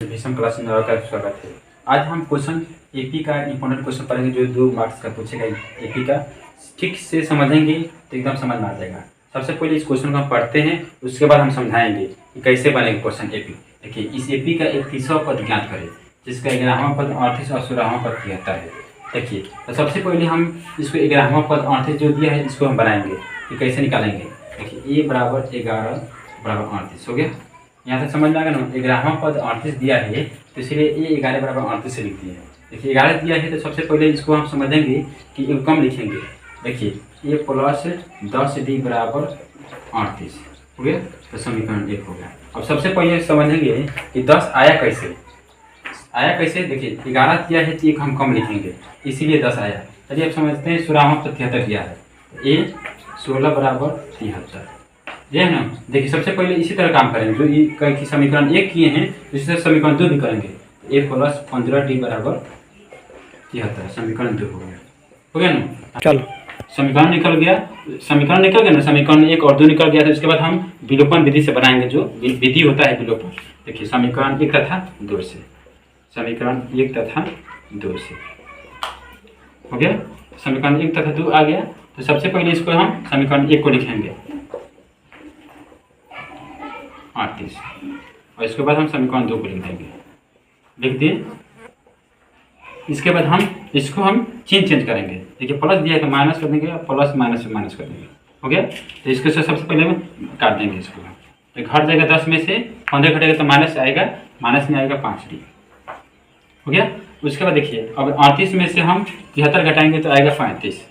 Bhishma class में आपका स्वागत है। आज हम क्वेश्चन एपी का इंपॉर्टेंट क्वेश्चन पढ़ेंगे जो 2 मार्क्स का पूछेगा। एपी का ठीक से समझेंगे तो एकदम समझ में आ जाएगा। सबसे पहले इस क्वेश्चन को हम पढ़ते हैं, उसके बाद हम समझाएंगे कि कैसे बनेगा क्वेश्चन एपी। देखिए, इस एपी का एक तीसरा पद ज्ञात करें जिसका 11वां पद 38 और 16वां पद 73 है। देखिए, तो सबसे पहले हम इसको 11वां पद 38 जो दिया है इसको हम बनाएंगे कि कैसे निकालेंगे। देखिए, a बराबर 11 बराबर 38 हो गया। यहाँ तक समझ में आ गया ना। 11वां पद 38 दिया है तो इसलिए ये 11 बराबर 38 से लिखते हैं। देखिए, 11 दिया है तो सबसे पहले इसको हम समझेंगे कि कम लिखेंगे। देखिए, a प्लस 10d बराबर 38 हो गया, तो समीकरण 1 हो गया। अब सबसे पहले समझेंगे कि 10 आया कैसे। देखिए, 11 दिया है तो एक हम कम लिखेंगे इसीलिए 10 आया। चलिए अब समझते हैं 16वां पद 73 दिया है, a 16 बराबर 73 ये है ना। देखिए, सबसे पहले इसी तरह काम करेंगे जो ये समीकरण 1 किए हैं इसी तरह समीकरण 2 भी करेंगे। a प्लस 15d बराबर 73 समीकरण 2 हो गया ना। चलो समीकरण निकल गया ना। समीकरण 1 और 2 निकल गया तो इसके बाद हम विलोपन विधि से बनाएंगे जो विधि होता है विलोपन। देखिए, समीकरण 1 तथा 2 से हो गया। समीकरण 1 तथा 2 आ गया तो सबसे पहले इसको हम समीकरण 1 को लिखेंगे 38 और इसके बाद हम समीकरण 2 को लिख दिए। इसके बाद हम इसको चेंज करेंगे। देखिए, प्लस दिया है तो माइनस कर देंगे, प्लस माइनस से माइनस कर देंगे हो गया। तो इसको सबसे पहले हम काट देंगे इसको। तो घट जाएगा 10 में से 15 घटेगा तो माइनस आएगा, माइनस में आएगा 5d हो गया। उसके बाद देखिए, अब 38 में से हम 73 घटाएंगे तो आएगा 35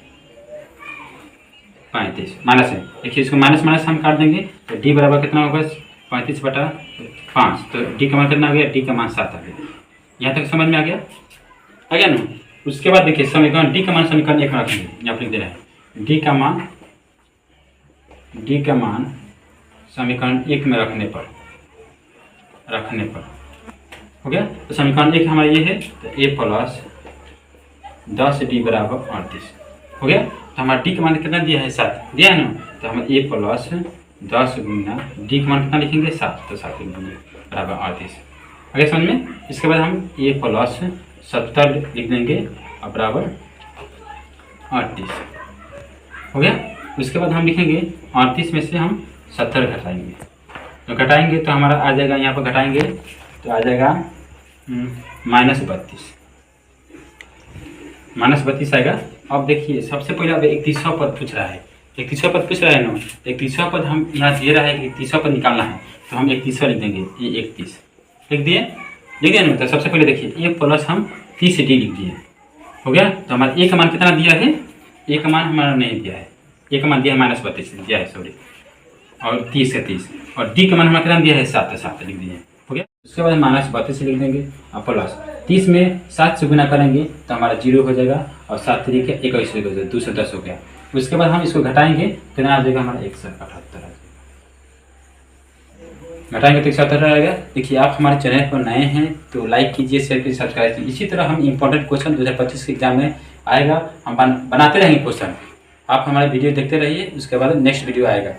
माइनस है। देखिए, इसको माइनस हम काट देंगे तो d बराबर कितना होगा 35/5। तो d का मान कितना आ गया, d का मान 7 आ गया। यहाँ तक समझ में आ गया ना। उसके बाद देखिए, समीकरण d का मान समीकरण 1 में रखेंगे। यहाँ पर लिख दे रहे हैं d का मान समीकरण 1 में रखने पर हो गया। तो समीकरण 1 हमारा ये है तो a प्लस 10d बराबर 38 हो गया। तो हमारा d का मान कितना दिया है 7 दिया है ना। तो हम a प्लस 10 गुना d का मान कितना लिखेंगे 7, तो 7 बराबर 38 आगे समझ में। इसके बाद हम a प्लस 70 लिख देंगे और बराबर 38 हो गया। उसके बाद हम लिखेंगे 38 में से हम 70 घटाएंगे तो हमारा आ जाएगा, यहाँ पर घटाएंगे तो आ जाएगा -32 आएगा। अब देखिए, सबसे पहले अब 31वां पद पूछ रहा है। 31वां पद पूछ रहा है ना। 31वां पद हम यहाँ दे रहा है कि 31वां पद निकालना है तो हम 31वां लिख देंगे। ये 31 लिख दिए ना। तो सबसे पहले देखिए, a प्लस हम 30d लिख दिए हो गया। तो हमारा a का मान कितना दिया है, a का मान हमारा नहीं दिया है, a का मान दिया है -32 दिया है सॉरी, और 30 का 30 और d का मान हमारा कितना दिया है 7, तो 7 लिख दिए हो गया। उसके बाद -32 लिख देंगे और प्लस 30 में 7 से गुना करेंगे तो हमारा 0 हो जाएगा और 7 3 के 21 हो जाएगा, 210 हो गया। उसके बाद हम इसको घटाएंगे कितना आ जाएगा हमारा 178 घटाएंगे तो 178 आएगा। देखिए, आप हमारे चैनल पर नए हैं तो लाइक कीजिए, शेयर कीजिए, सब्सक्राइब कीजिए। इसी तरह हम इंपॉर्टेंट क्वेश्चन 2025 के एग्जाम में आएगा, हम बनाते रहेंगे क्वेश्चन। आप हमारे वीडियो देखते रहिए, उसके बाद नेक्स्ट वीडियो आएगा।